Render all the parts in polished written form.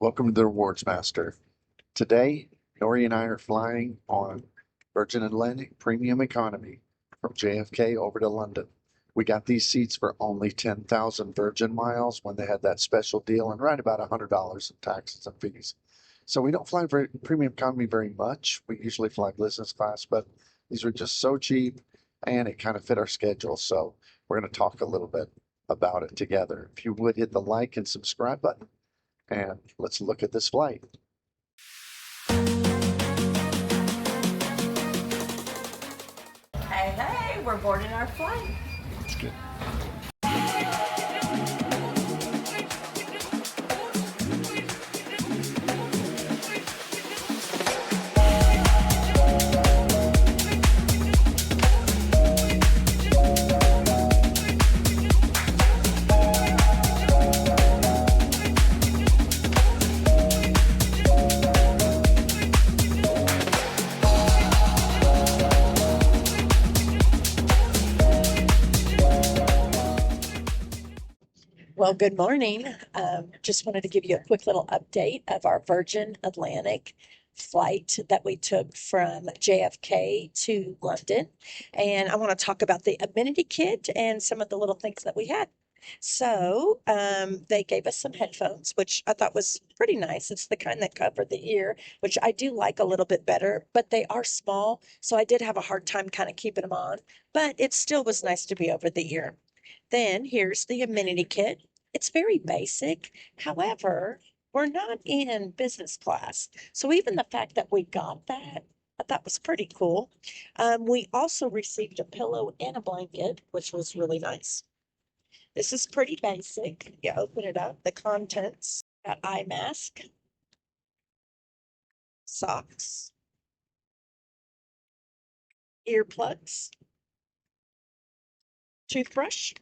Welcome to the Rewards Master. Today, Nory and I are flying on Virgin Atlantic Premium Economy from JFK over to London. We got these seats for only 10,000 Virgin miles when they had that special deal and right about $100 in taxes and fees. So we don't fly premium economy very much. We usually fly business class, but these were just so cheap and it kind of fit our schedule. So we're going to talk a little bit about it together. If you would hit the like and subscribe button, and let's look at this flight. Hey, hey, we're boarding our flight. That's good. Well, good morning. Just wanted to give you a quick little update of our Virgin Atlantic flight that we took from JFK to London. And I want to talk about the amenity kit and some of the little things that we had. So, they gave us some headphones, which I thought was pretty nice. It's the kind that cover the ear, which I do like a little bit better, but they are small. So I did have a hard time kind of keeping them on, but it still was nice to be over the ear. Then here's the amenity kit. It's very basic. However, we're not in business class. So even the fact that we got that, I thought was pretty cool. We also received a pillow and a blanket, which was really nice. This is pretty basic. You open it up, the contents, got eye mask, socks, earplugs, toothbrush,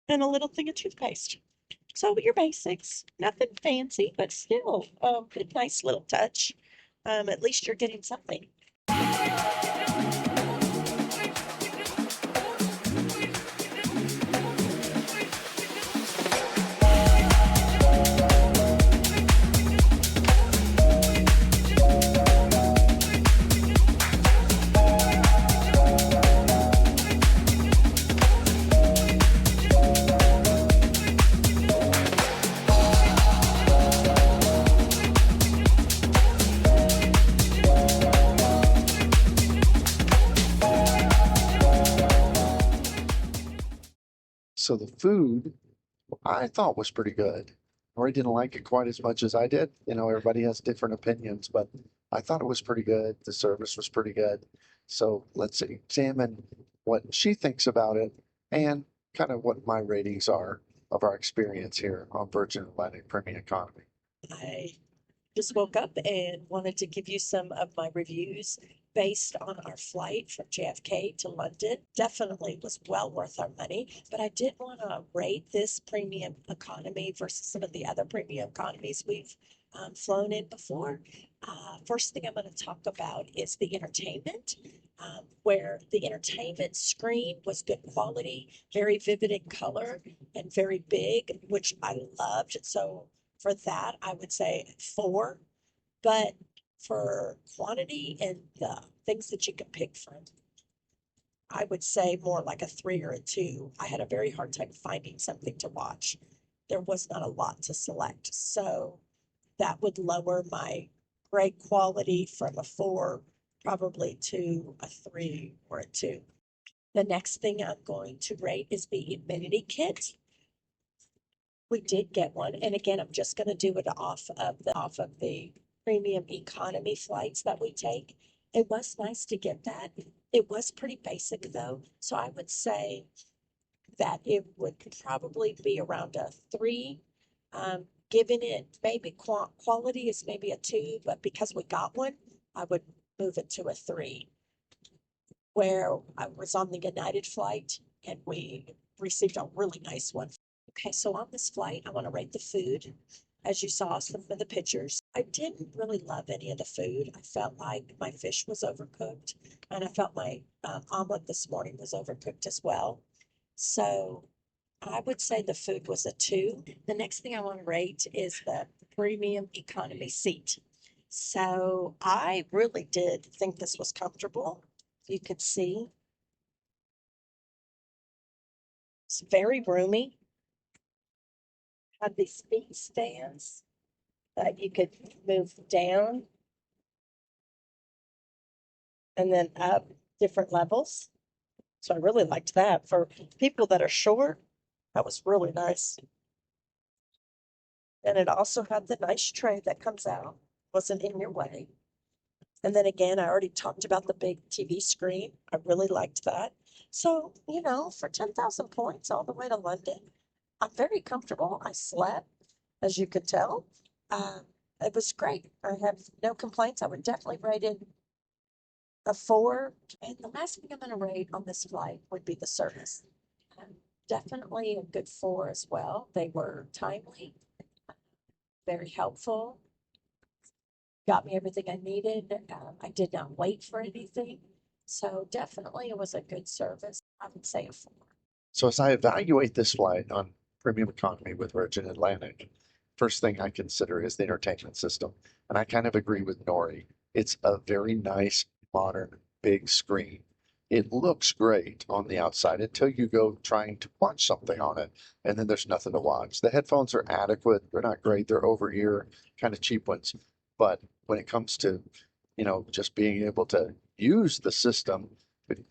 and a little thing of toothpaste. So your basics, nothing fancy, but still a nice little touch. At least you're getting something. So the food I thought was pretty good. Rory didn't like it quite as much as I did. Everybody has different opinions, but I thought it was pretty good. The service was pretty good. So let's examine what she thinks about it and kind of what my ratings are of our experience here on Virgin Atlantic Premium Economy. I just woke up and wanted to give you some of my reviews based on our flight from JFK to London. Definitely was well worth our money, but I did want to rate this premium economy versus some of the other premium economies we've flown in before. First thing I'm going to talk about is the entertainment, where the entertainment screen was good quality, very vivid in color, and very big, which I loved. So for that, I would say 4. But for quantity and the things that you can pick from, I would say more like a 3 or a 2. I had a very hard time finding something to watch. There was not a lot to select. So that would lower my great quality from a 4 probably to a 3 or a 2. The next thing I'm going to rate is the amenity kit. We did get one, and again, I'm just going to do it off of the premium economy flights that we take. It was nice to get that. It was pretty basic though, so I would say that it would probably be around a 3. Giving it maybe quality is maybe a 2, but because we got one, I would move it to a 3. Where I was on the United flight and we received a really nice one. Okay, so on this flight, I want to rate the food. As you saw some of the pictures, I didn't really love any of the food. I felt like my fish was overcooked, and I felt my omelet this morning was overcooked as well. So I would say the food was a 2. The next thing I want to rate is the premium economy seat. So I really did think this was comfortable. You could see it's very roomy. Had these feet stands that you could move down and then up different levels. So I really liked that. For people that are short, that was really nice. And it also had the nice tray that comes out, wasn't in your way. And then again, I already talked about the big TV screen. I really liked that. So, for 10,000 points all the way to London, I'm very comfortable. I slept, as you could tell. Um, it was great. I have no complaints. I would definitely rate it a 4. And the last thing I'm going to rate on this flight would be the service. Definitely a good 4 as well. They were timely, very helpful, got me everything I needed. I did not wait for anything. So definitely it was a good service. I would say a 4. So as I evaluate this flight on premium economy with Virgin Atlantic, first thing I consider is the entertainment system. And I kind of agree with Nory. It's a very nice, modern, big screen. It looks great on the outside until you go trying to watch something on it, and then there's nothing to watch. The headphones are adequate. They're not great. They're over ear, kind of cheap ones. But when it comes to, just being able to use the system,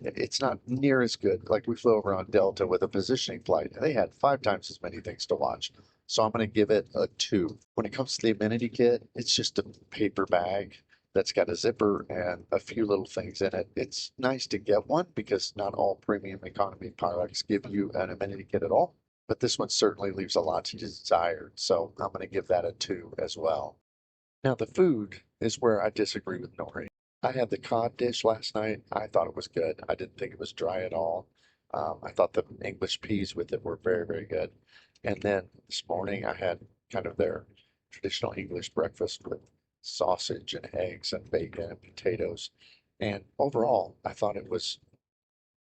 it's not near as good. Like we flew over on Delta with a positioning flight, and they had 5 times as many things to watch. So I'm going to give it a 2. When it comes to the amenity kit, it's just a paper bag that's got a zipper and a few little things in it. It's nice to get one because not all premium economy products give you an amenity kit at all. But this one certainly leaves a lot to be desired. So I'm going to give that a 2 as well. Now, the food is where I disagree with Nori. I had the cod dish last night. I thought it was good. I didn't think it was dry at all. I thought the English peas with it were very, very good. And then this morning I had kind of their traditional English breakfast with sausage and eggs and bacon and potatoes. And overall, I thought it was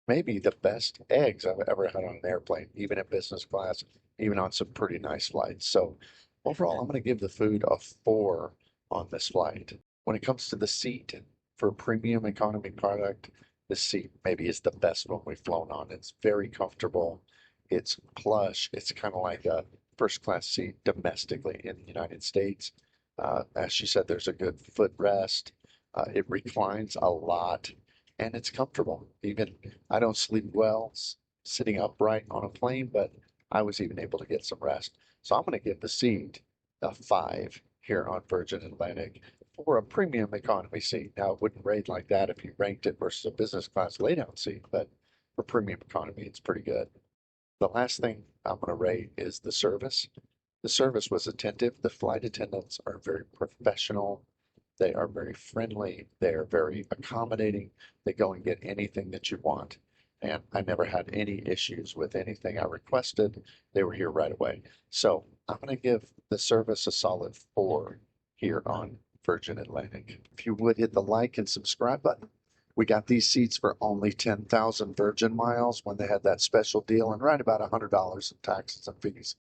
maybe the best eggs I've ever had on an airplane, even in business class, even on some pretty nice flights. So overall, I'm going to give the food a 4 on this flight. When it comes to the seat for a premium economy product, this seat maybe is the best one we've flown on. It's very comfortable. It's plush. It's kind of like a first class seat domestically in the United States. As she said, there's a good footrest. It reclines a lot and it's comfortable. Even I don't sleep well sitting upright on a plane, but I was even able to get some rest. So I'm going to give the seat a 5 here on Virgin Atlantic for a premium economy seat. Now, it wouldn't rate like that if you ranked it versus a business class lay down seat, but for premium economy, it's pretty good. The last thing I'm going to rate is the service. The service was attentive. The flight attendants are very professional. They are very friendly. They are very accommodating. They go and get anything that you want. And I never had any issues with anything I requested. They were here right away. So I'm going to give the service a solid 4 here on Virgin Atlantic. If you would hit the like and subscribe button. We got these seats for only 10,000 Virgin miles when they had that special deal and right about $100 in taxes and fees.